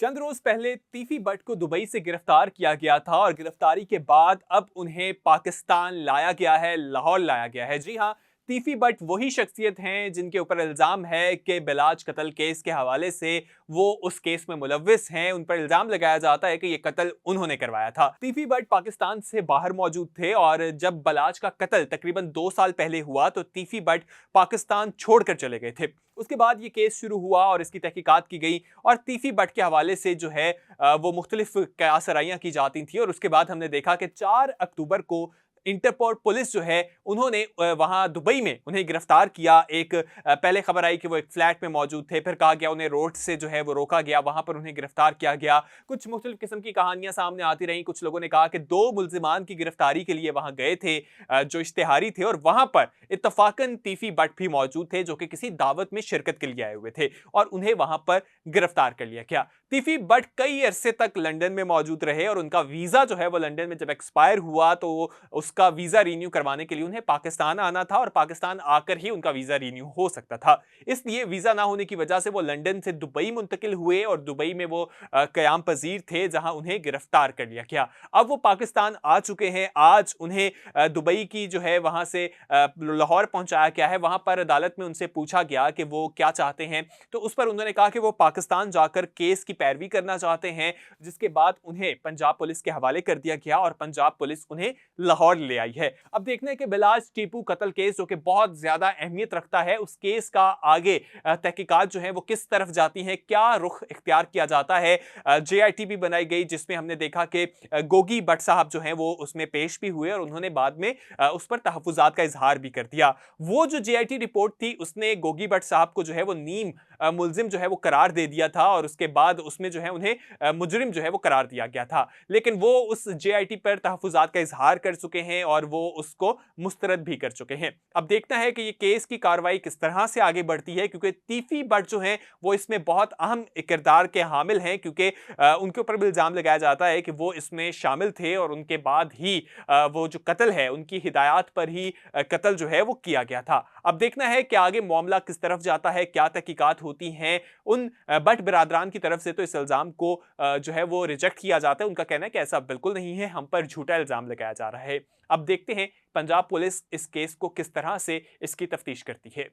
चंद रोज पहले तीफी बट को दुबई से गिरफ्तार किया गया था और गिरफ्तारी के बाद अब उन्हें पाकिस्तान लाया गया है, लाहौर लाया गया है। जी हाँ, तीफी बट वही शख्सियत हैं जिनके ऊपर इल्जाम है कि बिलाज कत्ल केस के हवाले से वो उस केस में मुलव्विस हैं। उन पर इल्जाम लगाया जाता है कि ये कत्ल उन्होंने करवाया था। तीफी बट पाकिस्तान से बाहर मौजूद थे और जब बलाज का कत्ल तकरीबन 2 साल पहले हुआ तो तीफी बट पाकिस्तान छोड़कर चले गए थे। उसके बाद ये केस शुरू हुआ और इसकी तहकीकात की गई और तीफी बट के हवाले से जो है वो मुख्तलिफ कयासराइयां की जाती थी। और उसके बाद हमने देखा कि 4 अक्टूबर को इंटरपोल पुलिस जो है उन्होंने वहां दुबई में उन्हें गिरफ्तार किया। एक पहले खबर आई कि वो एक फ्लैट में मौजूद थे, फिर कहा गया उन्हें रोड से जो है वो रोका गया, वहां पर उन्हें गिरफ्तार किया गया। कुछ मुख्तलिफ किस्म की कहानियां सामने आती रहीं। कुछ लोगों ने कहा कि 2 मुल्जिमान की गिरफ्तारी के लिए वहां गए थे जो इश्तिहारी थे, और वहां पर इत्तफाकन तीफी बट भी मौजूद थे जो कि किसी दावत में शिरकत के लिए आए हुए थे और उन्हें वहां पर गिरफ्तार कर लिया गया। तीफी बट कई अरसे तक लंदन में मौजूद रहे और उनका वीजा जो है वो लंदन में जब एक्सपायर हुआ तो उसका वीजा रिन्यू करवाने के लिए उन्हें पाकिस्तान आना था और पाकिस्तान आकर ही उनका वीजा रिन्यू हो सकता था। इसलिए वीजा ना होने की वजह से वो लंदन से दुबई मुंतकिल हुए और दुबई में वो कयाम पजीर थे जहां उन्हें गिरफ्तार कर लिया गया। अब वो पाकिस्तान आ चुके हैं। आज उन्हें दुबई की जो है वहां से लाहौर पहुंचाया गया है। वहां पर अदालत में उनसे पूछा गया कि वो क्या चाहते हैं, तो उस पर उन्होंने कहा कि वो पाकिस्तान जाकर केस की पैरवी करना चाहते हैं, जिसके बाद उन्हें पंजाब पुलिस के हवाले कर दिया गया और पंजाब पुलिस उन्हें लाहौर ले आई है। अब देखने के बिलाज टीपू कत्ल केस जो कि बहुत ज्यादा अहमियत रखता है, उस केस का आगे तहकीकात जो है वो किस तरफ जाती है, क्या रुख इख्तियार किया जाता है। जेआईटी भी बनाई गई जिसमें हमने देखा कि गोगी भट्ट साहब जो हैं वो उसमें पेश भी हुए और उन्होंने बाद में उस पर तहफुजात का इजहार भी कर दिया। वो जो जेआईटी रिपोर्ट थी उसने गोगी भट्ट साहब को जो है वो नीम मुल्जिम जो है वो करार दे दिया था और उसके बाद उसमें जो है उन्हें मुजरिम जो है वो करार दिया गया था। लेकिन वो उस जेआईटी पर तहफुजात का इजहार कर चुके हैं और वो उसको मुस्तरद भी कर चुके हैं। अब देखना है कि ये केस की कार्रवाई किस तरह से आगे बढ़ती है, क्योंकि तीफी बट जो हैं वो इसमें बहुत अहम किरदार के हामिल हैं, क्योंकि उनके ऊपर भी इल्जाम लगाया जाता है कि वो इसमें शामिल थे और उनके बाद ही वो जो कत्ल है उनकी हिदायत पर ही कत्ल जो है वो किया गया था। अब देखना है कि आगे मामला किस तरफ जाता है, क्या तहकीकात होती हैं। उन बट बिरादरान की तरफ से तो इस इल्जाम को जो है वो रिजेक्ट किया जाता है। उनका कहना है कि ऐसा बिल्कुल नहीं है, हम पर झूठा इल्जाम लगाया जा रहा है। अब देखते हैं पंजाब पुलिस इस केस को किस तरह से इसकी तफ्तीश करती है।